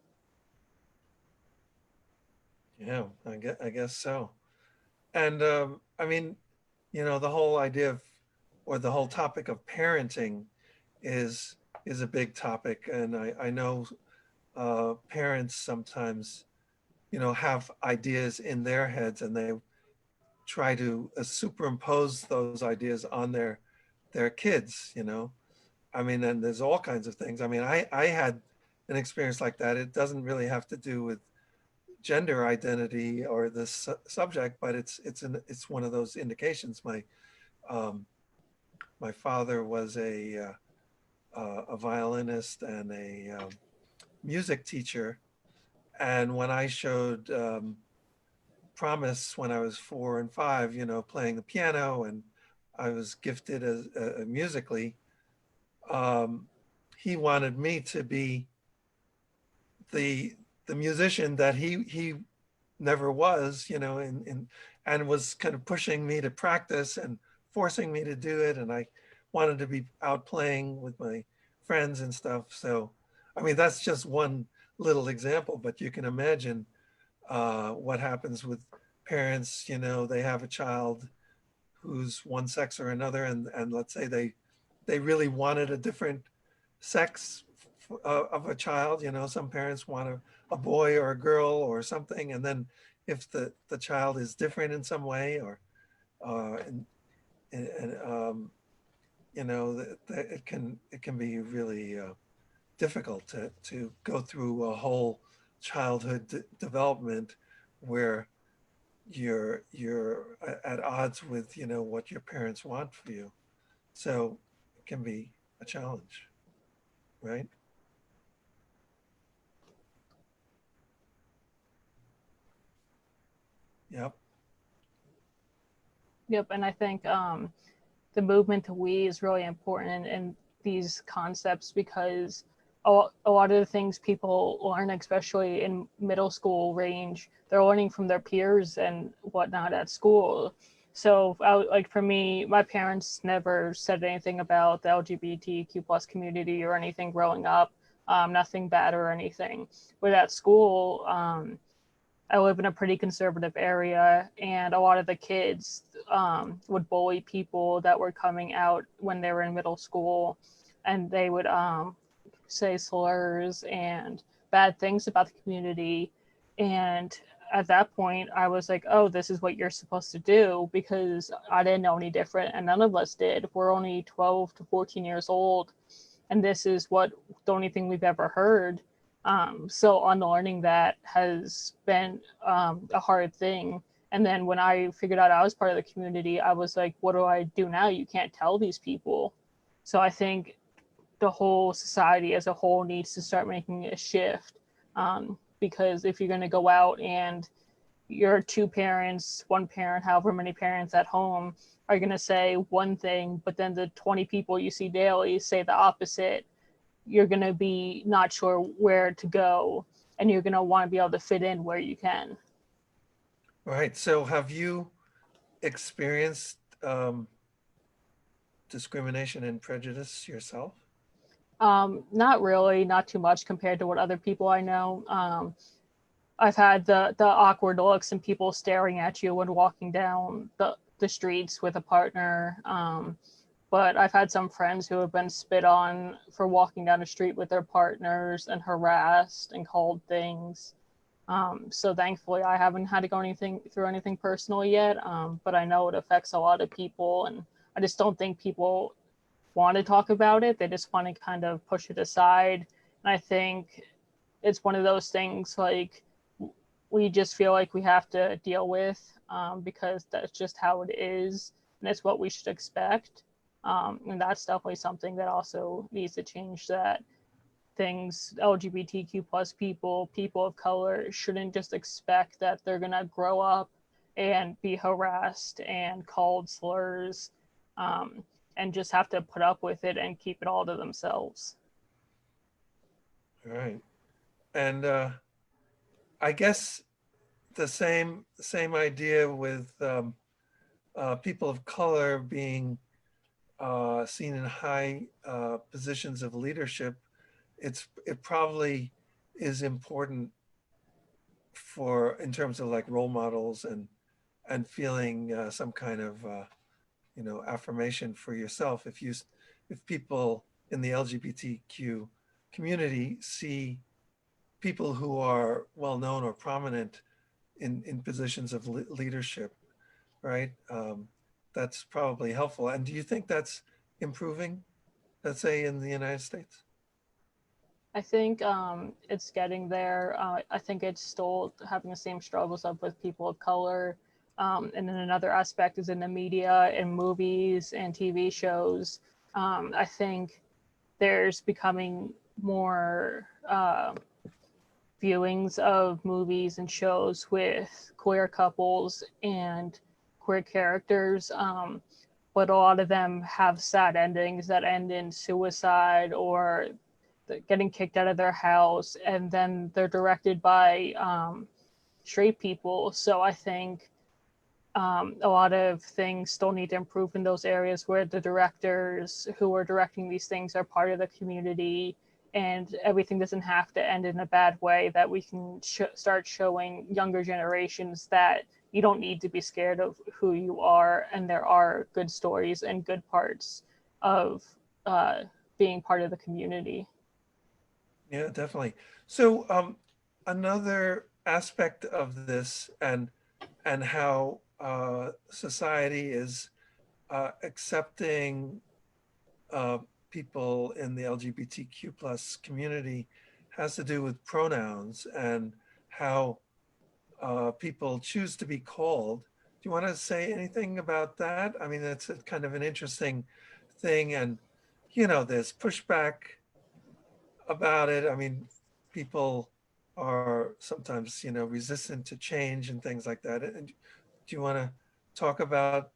Yeah, I guess so. And I mean, you know, the whole idea of, or the whole topic of parenting is a big topic. And I know parents sometimes, you know, have ideas in their heads and they try to superimpose those ideas on their kids, you know. I mean, and there's all kinds of things. I mean, I had an experience like that. It doesn't really have to do with gender identity or this subject, but it's one of those indications. My father was a violinist and a music teacher, and when I showed promise when I was 4 and 5, you know, playing the piano, and I was gifted as musically. He wanted me to be the musician that he never was, you know, and was kind of pushing me to practice and forcing me to do it. And I wanted to be out playing with my friends and stuff. So, I mean, that's just one little example, but you can imagine what happens with parents. You know, they have a child who's one sex or another, and let's say they really wanted a different sex of a child. You know, some parents want a boy or a girl or something, and then if the child is different in some way, or you know, it can be really difficult to go through a whole childhood development where you're at odds with, you know, what your parents want for you. So it can be a challenge, right? Yep. Yep, and I think the movement to we is really important in these concepts because a lot of the things people learn, especially in middle school range, they're learning from their peers and whatnot at school. So like for me, my parents never said anything about the LGBTQ plus community or anything growing up, nothing bad or anything. But at school, I live in a pretty conservative area, and a lot of the kids would bully people that were coming out when they were in middle school, and they would say slurs and bad things about the community. And at that point, I was like, oh, this is what you're supposed to do, because I didn't know any different, and none of us did. We're only 12 to 14 years old, and this is what the only thing we've ever heard. So unlearning that has been a hard thing. And then when I figured out I was part of the community, I was like, what do I do now? You can't tell these people. So I think the whole society as a whole needs to start making a shift, because if you're going to go out and your two parents, one parent, however many parents at home are going to say one thing, but then the 20 people you see daily say the opposite, you're going to be not sure where to go, and you're going to want to be able to fit in where you can. Right. So have you experienced discrimination and prejudice yourself? Not really, not too much compared to what other people I know. I've had the awkward looks and people staring at you when walking down the streets with a partner. But I've had some friends who have been spit on for walking down the street with their partners and harassed and called things. So thankfully, I haven't had to go through anything personal yet, but I know it affects a lot of people, and I just don't think people want to talk about it. They just want to kind of push it aside. And I think it's one of those things like we just feel like we have to deal with because that's just how it is, and it's what we should expect. And that's definitely something that also needs to change, that things LGBTQ plus people of color shouldn't just expect that they're gonna grow up and be harassed and called slurs, and just have to put up with it and keep it all to themselves. All right. And I guess the same idea with people of color being seen in high positions of leadership. It probably is important for, in terms of like role models and feeling some kind of affirmation for yourself. If people in the LGBTQ community see people who are well known or prominent in positions of leadership, right? That's probably helpful. And do you think that's improving, let's say, in the United States? I think it's getting there. I think it's still having the same struggles up with people of color. And then another aspect is in the media and movies and TV shows. I think there's becoming more viewings of movies and shows with queer couples and queer characters. But a lot of them have sad endings that end in suicide or getting kicked out of their house, and then they're directed by straight people. So I think a lot of things still need to improve in those areas where the directors who are directing these things are part of the community, and everything doesn't have to end in a bad way, that we can start showing younger generations that you don't need to be scared of who you are, and there are good stories and good parts of being part of the community. Yeah, definitely. So another aspect of this and how society is accepting people in the LGBTQ plus community has to do with pronouns and how people choose to be called. Do you want to say anything about that? I mean, it's kind of an interesting thing, and there's pushback about it. I mean, people are sometimes, resistant to change and things like that. And do you want to talk about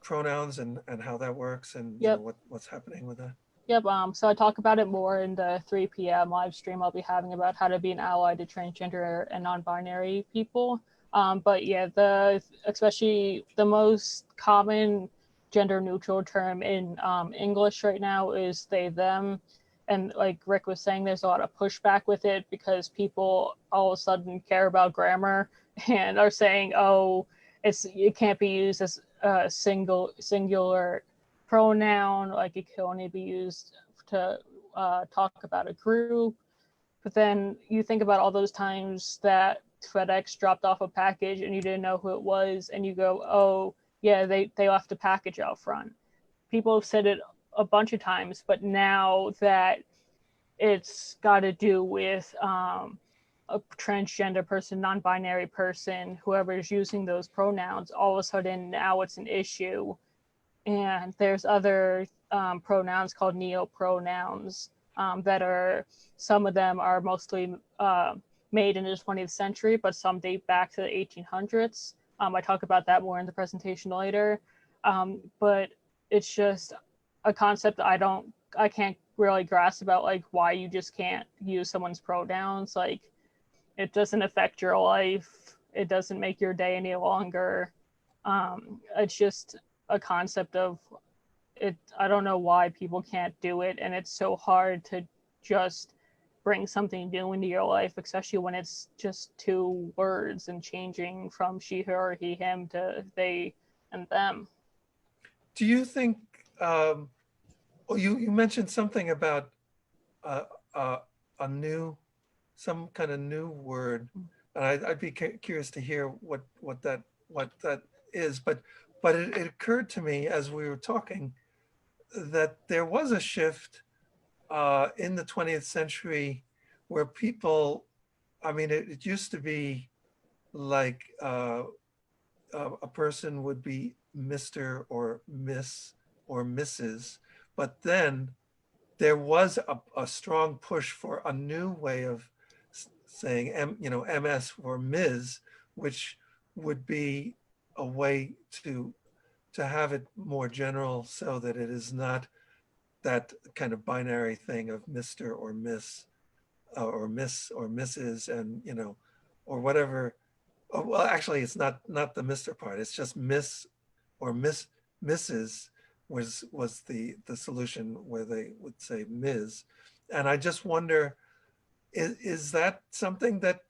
pronouns and how that works and Yep. What's happening with that? Yep. So I talk about it more in the 3 p.m. live stream I'll be having about how to be an ally to transgender and non-binary people. But yeah, especially the most common gender neutral term in English right now is they, them. And like Rick was saying, there's a lot of pushback with it because people all of a sudden care about grammar and are saying, oh, it can't be used as a singular pronoun, like it can only be used to talk about a group. But then you think about all those times that FedEx dropped off a package and you didn't know who it was, and you go, oh yeah, they left a package out front. People have said it a bunch of times, but now that it's got to do with a transgender person, non-binary person, whoever is using those pronouns, all of a sudden now it's an issue. And there's other pronouns called neo-pronouns that are, some of them are mostly made in the 20th century, but some date back to the 1800s. I talk about that more in the presentation later. But it's just a concept I can't really grasp about, like why you just can't use someone's pronouns. Like it doesn't affect your life. It doesn't make your day any longer. It's just a concept of it. I don't know why people can't do it. And it's so hard to just bring something new into your life, especially when it's just 2 words and changing from she, her, he, him to they and them. Do you think, you mentioned something about a new, some kind of new word, and I'd be curious to hear what that is. But it occurred to me as we were talking that there was a shift in the 20th century where people, I mean, it used to be like a person would be Mr. or Miss or Mrs., but then there was a strong push for a new way of saying MS or Ms., which would be a way to have it more general so that it is not that kind of binary thing of Mr. or Miss or Miss or Mrs. and or whatever. Oh, well, actually, it's not the Mr. part. It's just Miss or Mrs. was the solution where they would say Ms. And I just wonder, is that something that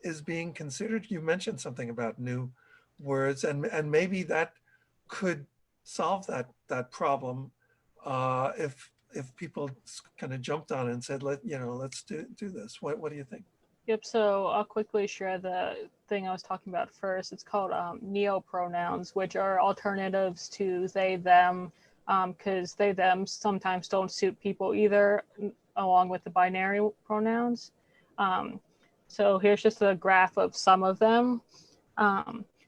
is being considered? You mentioned something about new words, and maybe that could solve that problem if people kind of jumped on it and said, let's do this. What do you think? Yep, so I'll quickly share the thing I was talking about first. It's called neopronouns, which are alternatives to they, them, because they, them sometimes don't suit people either, along with the binary pronouns. So here's just a graph of some of them.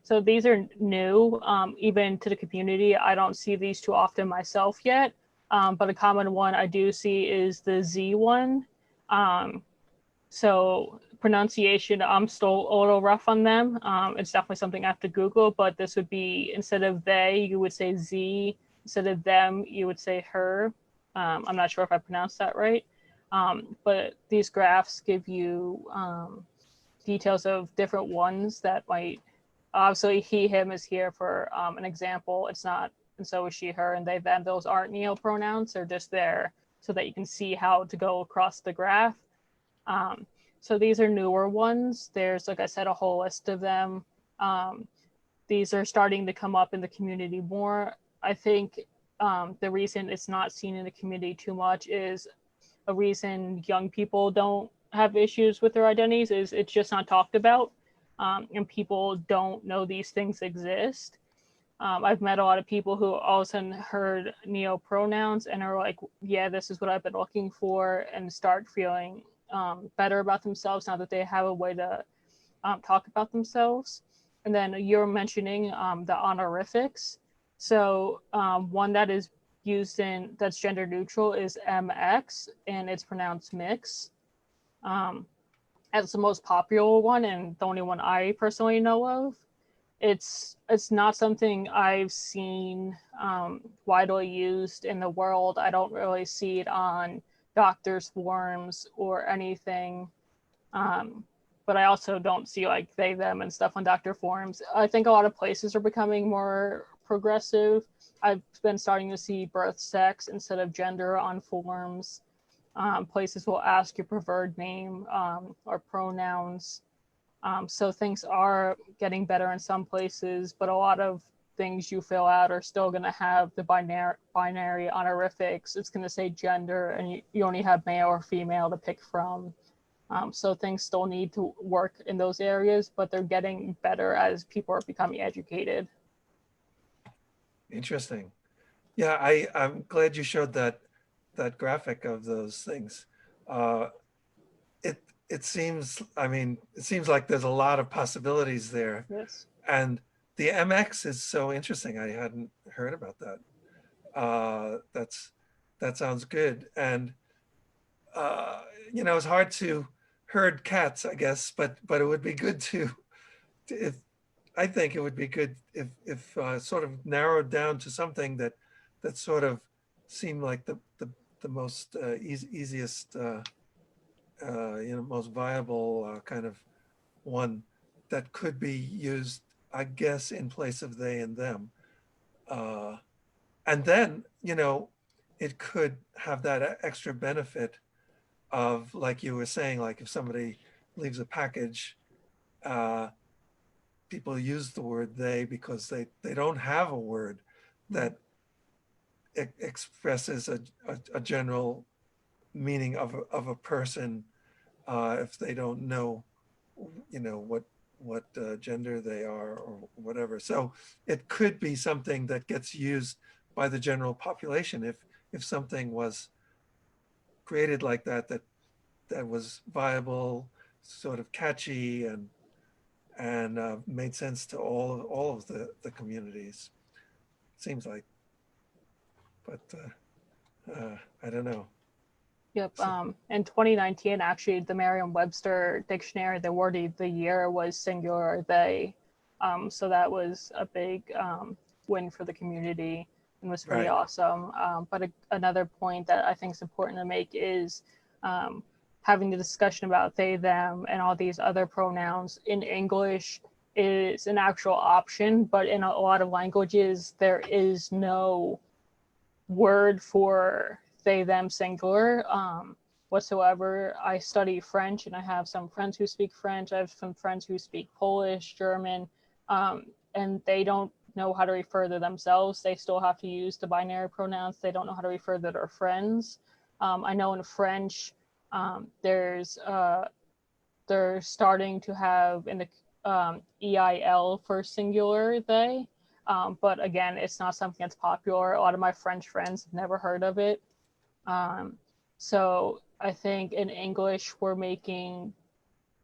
So these are new, even to the community. I don't see these too often myself yet, but a common one I do see is the Z one. So pronunciation, I'm still a little rough on them. It's definitely something I have to Google, but this would be, instead of they, you would say Z. Instead of them, you would say her. I'm not sure if I pronounced that right. But these graphs give you details of different ones that might, obviously he, him is here for an example. It's not, and so is she, her, and they, them. Those aren't neopronouns. They're just there so that you can see how to go across the graph. So these are newer ones. There's, like I said, a whole list of them. These are starting to come up in the community more. I think the reason it's not seen in the community too much is a reason young people don't have issues with their identities is it's just not talked about, and people don't know these things exist. I've met a lot of people who all of a sudden heard neopronouns and are like, yeah, this is what I've been looking for, and start feeling better about themselves now that they have a way to talk about themselves. And then you're mentioning the honorifics. So one that is used that's gender neutral is MX, and it's pronounced mix. That's the most popular one and the only one I personally know of. It's not something I've seen widely used in the world. I don't really see it on doctors' forms or anything. But I also don't see like they, them and stuff on doctor forms. I think a lot of places are becoming more progressive. I've been starting to see birth sex instead of gender on forms. Places will ask your preferred name or pronouns. So things are getting better in some places, but a lot of things you fill out are still going to have the binary honorifics. It's going to say gender, and you only have male or female to pick from. So things still need to work in those areas, but they're getting better as people are becoming educated. Interesting. Yeah, I'm glad you showed that graphic of those things. It seems, I mean, it seems like there's a lot of possibilities there. Yes. And the MX is so interesting. I hadn't heard about that. That sounds good. And it's hard to herd cats, I guess, but it would be good I think it would be good if sort of narrowed down to something that sort of seemed like the most easiest, most viable kind of one that could be used, I guess, in place of they and them. And then, it could have that extra benefit of, like you were saying, like if somebody leaves a package, people use the word they because they don't have a word that expresses a general meaning of a person if they don't know, what gender they are or whatever. So it could be something that gets used by the general population if something was created like that was viable, sort of catchy, and made sense to all of the communities. Seems like, but I don't know. Yep. In 2019, actually, the Merriam-Webster dictionary, the word of the year was singular they. So that was a big win for the community and was pretty awesome. But another point that I think is important to make is having the discussion about they, them, and all these other pronouns in English is an actual option, but in a lot of languages, there is no word for they, them, singular whatsoever. I study French and I have some friends who speak French. I have some friends who speak Polish, German, and they don't know how to refer to themselves. They still have to use the binary pronouns. They don't know how to refer to their friends. I know in French, they're starting to have in the EIL for singular they. But again, it's not something that's popular. A lot of my French friends have never heard of it. So I think in English, we're making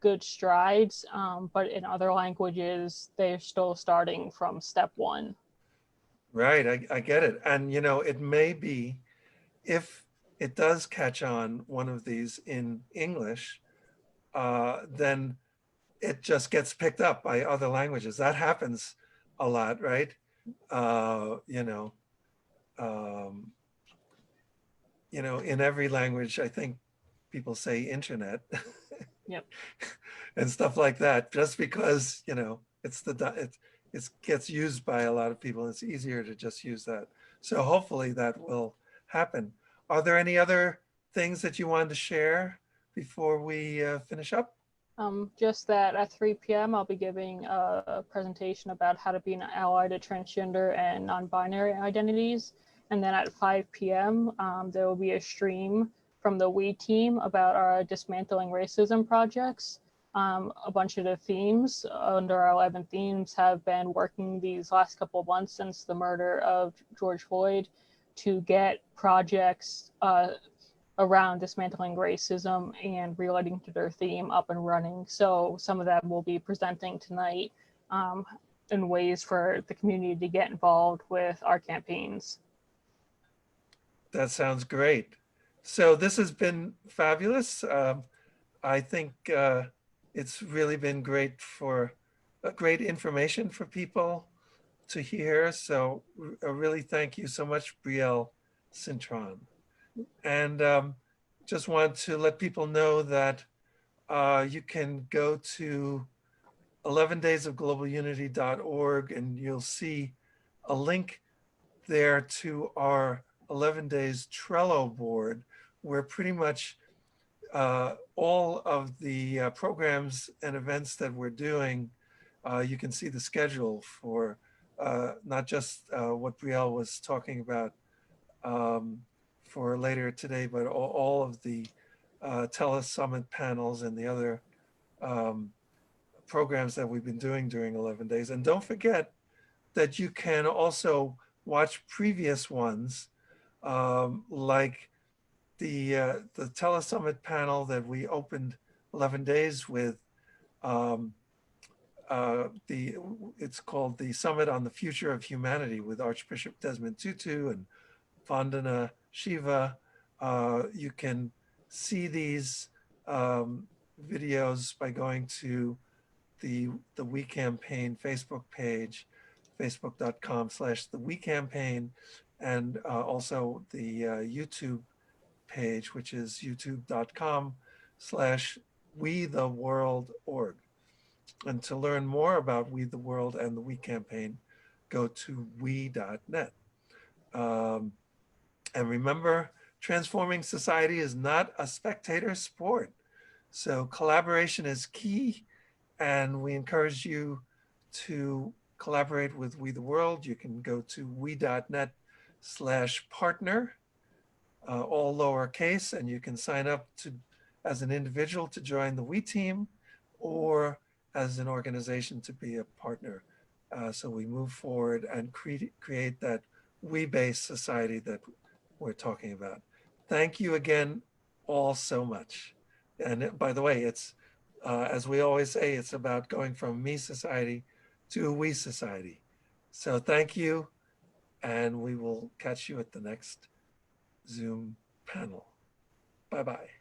good strides, but in other languages, they're still starting from step one. Right, I get it. And, it may be, if it does catch on one of these in English, then it just gets picked up by other languages. That happens a lot, right? In every language, I think people say internet. Yep. And stuff like that, just because, it gets used by a lot of people. It's easier to just use that. So hopefully that will happen. Are there any other things that you wanted to share before we finish up? Just that at 3 p.m. I'll be giving a presentation about how to be an ally to transgender and non-binary identities. And then at 5 p.m. There will be a stream from the We team about our dismantling racism projects. A bunch of the themes under our 11 themes have been working these last couple of months since the murder of George Floyd to get projects around dismantling racism and relating to their theme up and running. So some of them will be presenting tonight in ways for the community to get involved with our campaigns. That sounds great. So this has been fabulous. I think it's really been great information for people to hear. So really thank you so much, Brielle Cintron. And just want to let people know that you can go to 11daysofglobalunity.org and you'll see a link there to our 11 Days Trello board, where pretty much all of the programs and events that we're doing, you can see the schedule for not just what Brielle was talking about for later today, but all of the TeleSummit panels and the other programs that we've been doing during 11 days. And don't forget that you can also watch previous ones, like the TeleSummit panel that we opened 11 days with. It's called the Summit on the Future of Humanity with Archbishop Desmond Tutu and Vandana Shiva. You can see these videos by going to the We Campaign Facebook page, facebook.com/the-we-campaign, and also the YouTube page, which is youtube.com/wetheworld.org. And to learn more about We the World and the We Campaign, go to we.net. And remember, transforming society is not a spectator sport. So collaboration is key, and we encourage you to collaborate with We the World, you can go to we.net/partner, all lowercase, and you can sign up to as an individual to join the We team or as an organization to be a partner. So we move forward and create that we-based society that we're talking about. Thank you again all so much. And by the way, it's, as we always say, it's about going from me society to a we society. So thank you, and we will catch you at the next Zoom panel. Bye-bye.